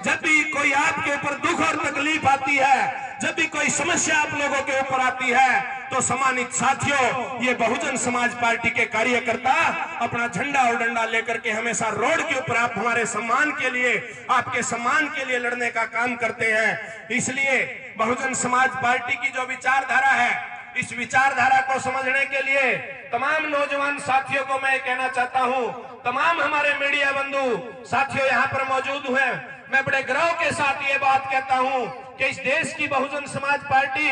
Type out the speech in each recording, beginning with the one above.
जब भी कोई आपके ऊपर दुख और तकलीफ आती है, जब भी कोई समस्या आप लोगों के ऊपर आती है, तो सम्मानित साथियों, ये बहुजन समाज पार्टी के कार्यकर्ता अपना झंडा और डंडा लेकर के हमेशा रोड के ऊपर आप हमारे सम्मान के लिए, आपके सम्मान के लिए लड़ने का काम करते हैं। इसलिए बहुजन समाज पार्टी की जो विचारधारा है, इस विचारधारा को समझने के लिए तमाम नौजवान साथियों को मैं कहना चाहता हूं, तमाम हमारे मीडिया बंधु साथियों यहाँ पर मौजूद हुए, मैं बड़े गर्व के साथ ये बात कहता हूं कि इस देश की बहुजन समाज पार्टी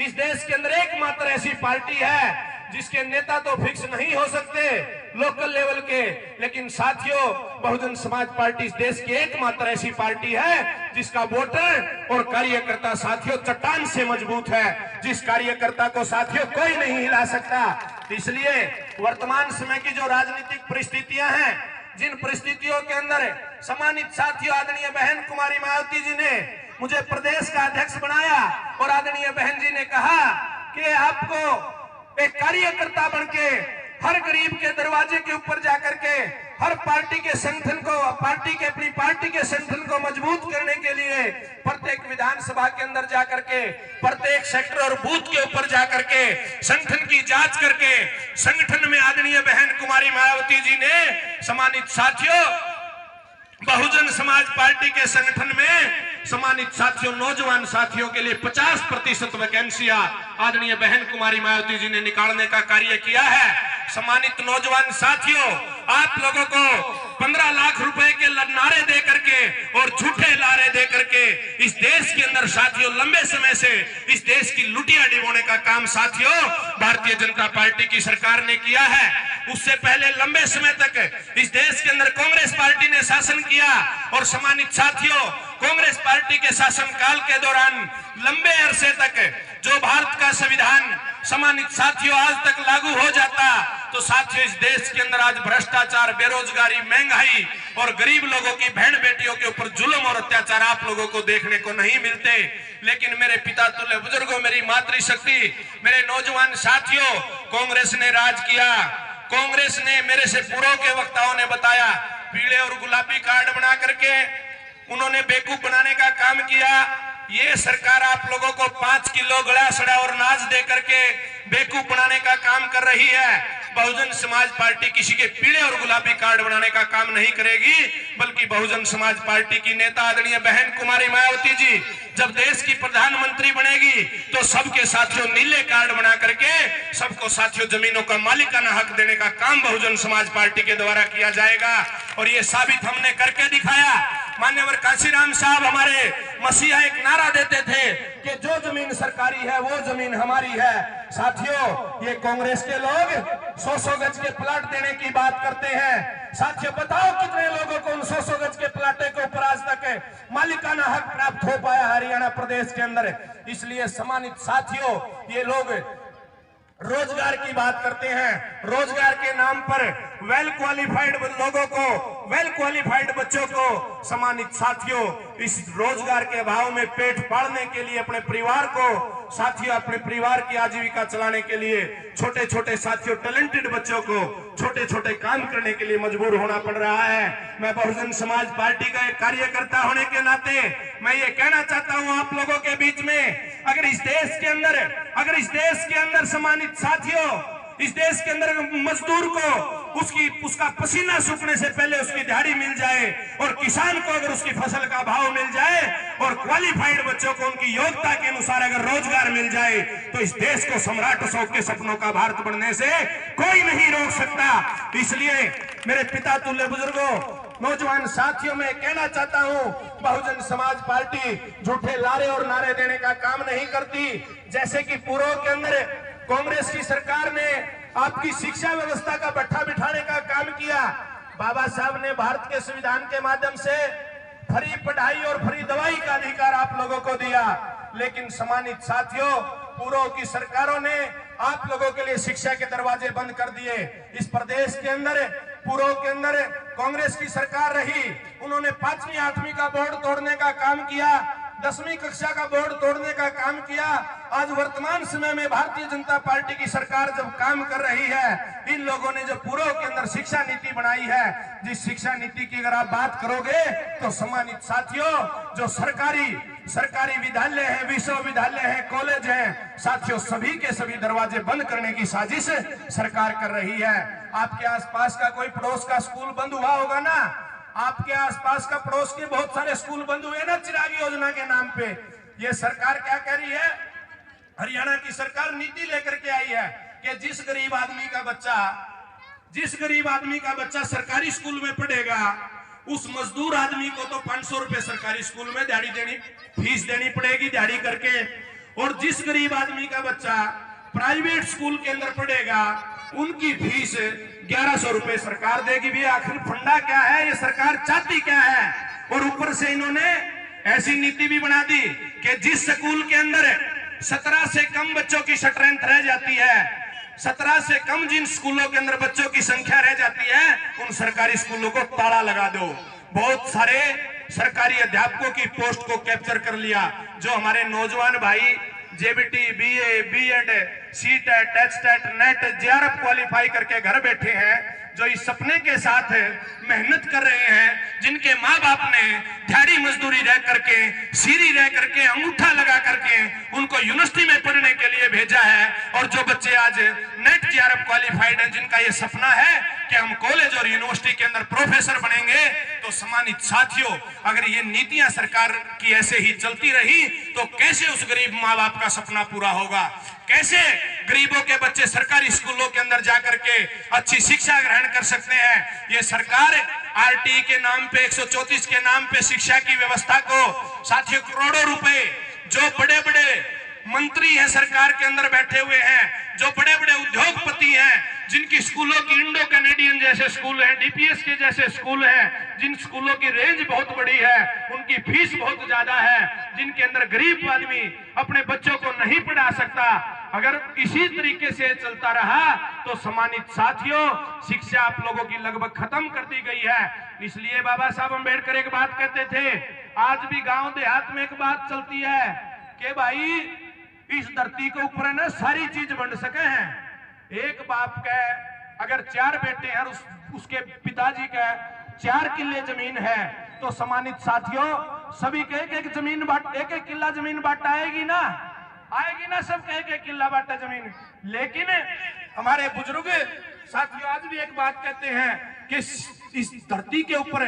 इस देश के अंदर एकमात्र ऐसी पार्टी है जिसके नेता तो फिक्स नहीं हो सकते लोकल लेवल के, लेकिन साथियों बहुजन समाज पार्टी इस देश की एकमात्र ऐसी पार्टी है जिसका वोटर और कार्यकर्ता साथियों चट्टान से मजबूत है, जिस कार्यकर्ता को साथियों कोई नहीं हिला सकता। इसलिए वर्तमान समय की जो राजनीतिक परिस्थितियां हैं, जिन परिस्थितियों के अंदर सम्मानित साथियों आदरणीय बहन कुमारी मायावती जी ने मुझे प्रदेश का अध्यक्ष बनाया और आदरणीय बहन जी ने कहा कि आपको एक कार्यकर्ता बनके हर गरीब के दरवाजे के ऊपर जाकर के हर पार्टी के संगठन को, अपनी पार्टी के संगठन को मजबूत करने के लिए प्रत्येक विधानसभा के अंदर जाकर के, प्रत्येक सेक्टर और बूथ के ऊपर जाकर के संगठन की जांच करके संगठन में आदरणीय बहन कुमारी मायावती जी ने सम्मानित साथियों बहुजन समाज पार्टी के संगठन में सम्मानित साथियों नौजवान साथियों के लिए 50% वैकेंसियां आदरणीय बहन कुमारी मायावती जी ने निकालने का कार्य किया है। सम्मानित नौजवान साथियों, आप लोगों को 15 लाख रुपए के नारे दे करके और झूठे नारे दे करके इस देश के अंदर साथियों लंबे समय से इस देश की लुटिया डिबोने का काम साथियों भारतीय जनता पार्टी की सरकार ने किया है। उससे पहले लंबे समय तक इस देश के अंदर कांग्रेस पार्टी ने शासन किया और सम्मानित साथियों कांग्रेस पार्टी के शासनकाल के दौरान लंबे अरसे तक जो भारत का संविधान सम्मानित साथियों आज तक लागू हो जाता, तो साथियों इस देश के अंदर आज भ्रष्टाचार, बेरोजगारी, महंगाई और गरीब लोगों की बहन बेटियों के ऊपर जुल्म और अत्याचार आप लोगों को देखने को नहीं मिलते। लेकिन मेरे पिता तुल्य बुजुर्गों, मेरी मातृशक्ति, मेरे नौजवान साथियों, कांग्रेस ने राज किया। कांग्रेस ने, मेरे से पूर्व के वक्ताओं ने बताया, पीले और गुलाबी कार्ड बना करके उन्होंने बेवकूफ बनाने का काम किया। ये सरकार आप लोगों को 5 किलो गला सड़ा और नाज दे करके बेवकूफ बनाने का काम कर रही है। बहुजन समाज पार्टी किसी के पीले और गुलाबी कार्ड बनाने का काम नहीं करेगी, बल्कि बहुजन समाज पार्टी की नेता आदरणीय बहन कुमारी मायावती जी जब देश की प्रधानमंत्री बनेगी तो सबके साथियों नीले कार्ड बना करके सबको साथियों जमीनों का मालिकाना हक देने का काम बहुजन समाज पार्टी के द्वारा किया जाएगा। और ये साबित हमने करके दिखाया। मान्यवर काशीराम साहब हमारे मसीहा एक नारा देते थे कि जो जमीन सरकारी है वो जमीन हमारी है। साथियों ये कांग्रेस के लोग 100 गज के प्लाट देने की बात करते हैं। साथियों बताओ कितने लोगों को उन 100 गज के प्लाटे के ऊपर आज तक मालिकाना हक प्राप्त हो पाया हरियाणा प्रदेश के अंदर। इसलिए सम्मानित साथियों ये लोग रोजगार की बात करते हैं, रोजगार के नाम पर वेल क्वालिफाइड लोगों को, वेल क्वालिफाइड बच्चों को सम्मानित साथियों इस रोजगार के अभाव में पेट पालने के लिए अपने परिवार को साथियों अपने परिवार की आजीविका चलाने के लिए छोटे छोटे साथियों टैलेंटेड बच्चों को छोटे छोटे काम करने के लिए मजबूर होना पड़ रहा है। मैं बहुजन समाज पार्टी का एक कार्यकर्ता होने के नाते मैं ये कहना चाहता हूं आप लोगों के बीच में, अगर इस देश के अंदर सम्मानित साथियों इस देश के अंदर मजदूर को उसका पसीना सूखने से पहले उसकी दिहाड़ी मिल जाए और किसान को अगर उसकी फसल का भाव मिल जाए और क्वालिफाइड बच्चों को उनकी योग्यता के अनुसार अगर रोजगार मिल जाए तो इस देश को सम्राट अशोक के सपनों का भारत बनने से कोई नहीं रोक सकता। इसलिए मेरे पिता तुल्य बुजुर्गों, नौजवान साथियों में कहना चाहता हूं, बहुजन समाज पार्टी झूठे लारे और नारे देने का काम नहीं करती। जैसे कि पूर्व के अंदर कांग्रेस की सरकार ने आपकी शिक्षा व्यवस्था का बट्ठा बिठाने का काम किया। बाबा साहब ने भारत के संविधान के माध्यम से फ्री पढ़ाई और फ्री दवाई का अधिकार आप लोगों को दिया, लेकिन सम्मानित साथियों पूर्व की सरकारों ने आप लोगों के लिए शिक्षा के दरवाजे बंद कर दिए। इस प्रदेश के अंदर पूर्व के अंदर कांग्रेस की सरकार रही, उन्होंने 5वीं 8वीं का बोर्ड तोड़ने का काम किया। 10वीं कक्षा का बोर्ड तोड़ने का काम किया। आज वर्तमान समय में भारतीय जनता पार्टी की सरकार जब काम कर रही है, इन लोगों ने जो पूर्व के अंदर शिक्षा नीति बनाई है, जिस शिक्षा नीति की अगर आप बात करोगे तो सम्मानित साथियों, जो सरकारी विद्यालय है, विश्वविद्यालय है, कॉलेज है, साथियों सभी के सभी दरवाजे बंद करने की साजिश सरकार कर रही है। आपके आसपास का कोई पड़ोस का स्कूल बंद हुआ होगा ना, आपके आसपास का पड़ोस के बहुत सारे स्कूल बंद हुए ना चिराग योजना के नाम पे। ये सरकार क्या कह रही है? हरियाणा की सरकार नीति लेकर के आई है कि जिस गरीब आदमी का बच्चा सरकारी स्कूल में पढ़ेगा, उस मजदूर आदमी को तो 500 रुपए सरकारी स्कूल में फीस देनी पड़ेगी दिहाड़ी करके, और जिस गरीब आदमी का बच्चा प्राइवेट स्कूल के अंदर पढ़ेगा, उनकी फीस 1100 रुपए सरकार देगी। भी आखिर फंडा क्या है, ये सरकार चाहती क्या है? और ऊपर से इन्होंने ऐसी नीति भी बना दी कि जिस स्कूल के अंदर 17 से कम बच्चों की स्ट्रेंथ रह जाती है, 17 से कम जिन स्कूलों के अंदर बच्चों की संख्या रह जाती है, उन सरकारी स्कूलों को ताला लगा दो। बहुत सारे सरकारी अध्यापकों की पोस्ट को कैप्चर कर लिया। जो हमारे नौजवान भाई JBT, BA, BEd, CTET, TET, NET, JRF qualify करके घर बैठे हैं, जो इस सपने के साथ मेहनत कर रहे हैं, जिनके माँ बाप ने दिहाड़ी मजदूरी रह करके, सीरी रह करके, अंगूठा लगा करके उनको यूनिवर्सिटी में पढ़ने के लिए भेजा है, और जो बच्चे आज नेट जेआरएफ क्वालिफाइड हैं, जिनका ये सपना है कि हम कॉलेज और यूनिवर्सिटी के अंदर प्रोफेसर बनेंगे, तो सम्मानित साथियों, अगर ये नीतियां सरकार की ऐसे ही चलती रही तो कैसे उस गरीब माँ बाप का सपना पूरा होगा? कैसे गरीबों के बच्चे सरकारी स्कूलों के अंदर जाकर के अच्छी शिक्षा ग्रहण कर सकते हैं? ये सरकार आरटी के नाम पे, 134 के नाम पे शिक्षा की व्यवस्था को, साथियों करोड़ों रुपए, जो बड़े बड़े मंत्री हैं सरकार के अंदर बैठे हुए हैं, जो बड़े बड़े उद्योगपति हैं, जिनकी स्कूलों की इंडो कैनेडियन जैसे स्कूल हैं, डीपीएस के जैसे स्कूल हैं, जिन स्कूलों की रेंज बहुत बड़ी है, उनकी फीस बहुत ज्यादा है, जिनके अंदर गरीब आदमी अपने बच्चों को नहीं पढ़ा सकता, अगर इसी तरीके से चलता रहा तो सम्मानित साथियों, शिक्षा आप लोगों की लगभग खत्म कर दी गई है। इसलिए बाबा साहब अम्बेडकर एक बात कहते थे, आज भी गांव देहात में एक बात चलती है कि भाई इस धरती के ऊपर है ना सारी चीज बंट सके हैं। एक बाप का अगर 4 बेटे हैं, उसके पिताजी का 4 किले जमीन है, तो सम्मानित साथियों सभी के एक एक किला जमीन बांट आएगी ना सबके एक किला बांटा जमीन। लेकिन हमारे बुजुर्ग साथियों आज भी एक बात कहते हैं कि इस धरती के ऊपर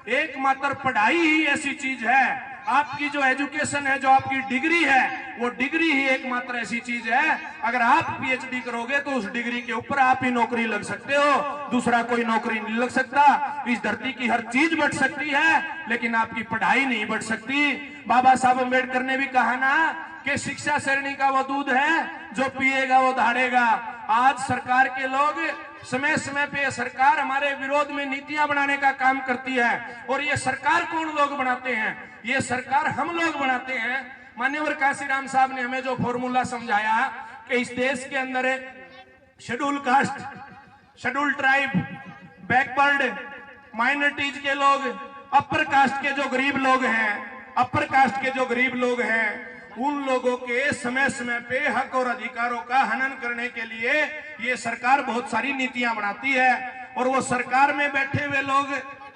एकमात्र पढ़ाई ही ऐसी चीज है, आपकी जो एजुकेशन है, जो आपकी डिग्री है, वो डिग्री ही एकमात्र ऐसी चीज है। अगर आप पीएचडी करोगे तो उस डिग्री के ऊपर आप ही नौकरी लग सकते हो, दूसरा कोई नौकरी नहीं लग सकता। इस धरती की हर चीज बढ़ सकती है, लेकिन आपकी पढ़ाई नहीं बढ़ सकती। बाबा साहब अम्बेडकर ने भी कहा ना कि शिक्षा शरणी का वो दूध है, जो पिएगा वो दहाड़ेगा। आज सरकार के लोग समय समय पे सरकार हमारे विरोध में नीतियां बनाने का काम करती है, और ये सरकार कौन लोग बनाते हैं? ये सरकार हम लोग बनाते हैं। मान्यवर काशीराम साहब ने हमें जो फॉर्मूला समझाया कि इस देश के अंदर schedule caste, schedule tribe, backward, minorities के लोग, अपर कास्ट के जो गरीब लोग हैं, उन लोगों के समय समय पे हक और अधिकारों का हनन करने के लिए ये सरकार बहुत सारी नीतियां बनाती है। और वो सरकार में बैठे हुए लोग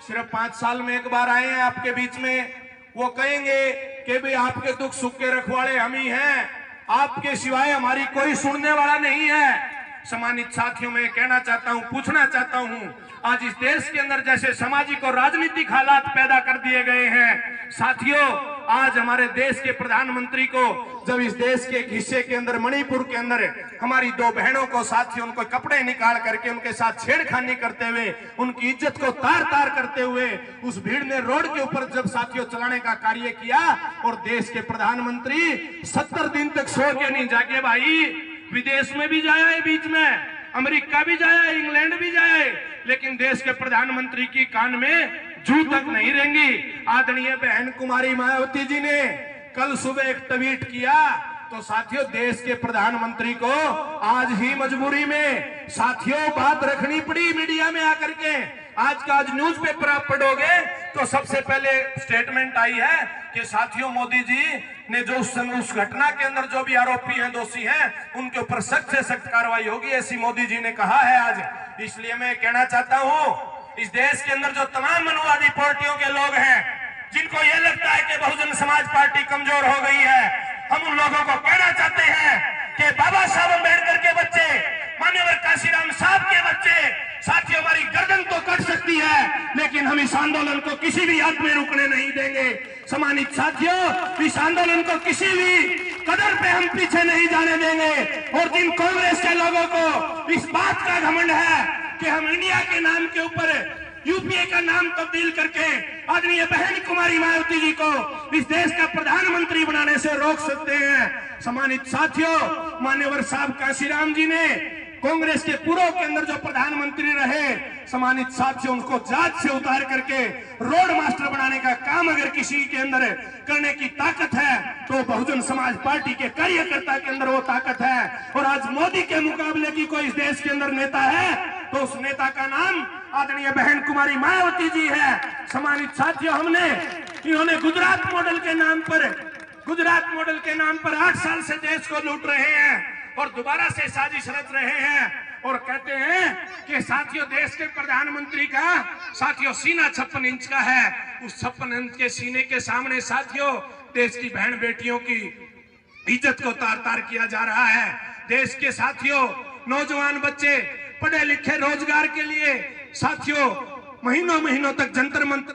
सिर्फ 5 साल में एक बार आए हैं आपके बीच में, वो कहेंगे कि भाई आपके दुख सुख के रखवाले हम ही हैं, आपके सिवाय हमारी कोई सुनने वाला नहीं है। सम्मानित साथियों, मैं कहना चाहता हूं, पूछना चाहता हूं, आज इस देश के अंदर जैसे सामाजिक और राजनीतिक हालात पैदा कर दिए गए हैं, साथियों आज हमारे देश के प्रधानमंत्री को जब इस देश के एक हिस्से के अंदर, मणिपुर के अंदर हमारी 2 बहनों को, साथियों उनको कपड़े निकाल करके उनके साथ छेड़खानी करते हुए, उनकी इज्जत को तार तार करते हुए उस भीड़ ने रोड के ऊपर जब साथियों चलाने का कार्य किया, और देश के प्रधानमंत्री 70 दिन तक सो के नहीं जागे भाई, विदेश में भी जाया है, बीच में अमेरिका भी जाया है, इंग्लैंड भी जाया है, लेकिन देश के प्रधानमंत्री की कान में जू तक नहीं रेंगी। आदरणीय बहन कुमारी मायावती जी ने कल सुबह एक ट्वीट किया, तो साथियों देश के प्रधानमंत्री को आज ही मजबूरी में साथियों बात रखनी पड़ी मीडिया में आकर के आज का आज न्यूज़पेपर आप पढ़ोगे तो सबसे पहले स्टेटमेंट आई है कि साथियों मोदी जी ने जो उस समय उस घटना के अंदर जो भी आरोपी हैं, दोषी हैं, उनके ऊपर सख्त से सख्त कार्रवाई होगी, ऐसी मोदी जी ने कहा है आज। इसलिए मैं कहना चाहता हूं, इस देश के अंदर जो तमाम मनुवादी पार्टियों के लोग हैं, जिनको यह लगता है कि बहुजन समाज पार्टी कमजोर हो गई है, हम उन लोगों को कहना चाहते हैं कि बाबा साहब अम्बेडकर के बच्चे, मान्यवर काशीराम साहब के बच्चे, साथियों हमारी गर्दन तो कट सकती है, लेकिन हम इस आंदोलन को किसी भी हाथ में रुकने नहीं देंगे। सम्मानित साथियों, इस आंदोलन को किसी भी कदर पे हम पीछे नहीं जाने देंगे। और जिन कांग्रेस के लोगों को इस बात का घमंड है कि हम इंडिया के नाम के ऊपर यूपीए का नाम तब्दील करके आदरणीय बहन कुमारी मायावती जी को इस देश का प्रधानमंत्री बनाने से रोक सकते हैं। सम्मानित साथियों, मान्यवर साहब काशीराम जी ने कांग्रेस के पूर्व के अंदर जो प्रधानमंत्री रहे, सम्मानित साथियों, उनको जांच से उतार करके रोड मास्टर बनाने का काम अगर किसी के अंदर करने की ताकत है तो बहुजन समाज पार्टी के कार्यकर्ता के अंदर वो ताकत है। और आज मोदी के मुकाबले की कोई इस देश के अंदर नेता है तो उस नेता का नाम आदरणीय बहन कुमारी मायावती जी है। सम्मानित साथियों, इन्होंने गुजरात मॉडल के नाम पर 8 साल से देश को लूट रहे हैं और दोबारा से साजिश रच रहे हैं और कहते हैं कि साथियों देश के प्रधानमंत्री का साथियों सीना 56 इंच का है। उस 56 इंच के सीने के सामने साथियों देश की बहन बेटियों की इज्जत को तार तार किया जा रहा है। देश के साथियों नौजवान बच्चे पढ़े लिखे रोजगार के लिए साथियों महीनों तक जंतर मंतर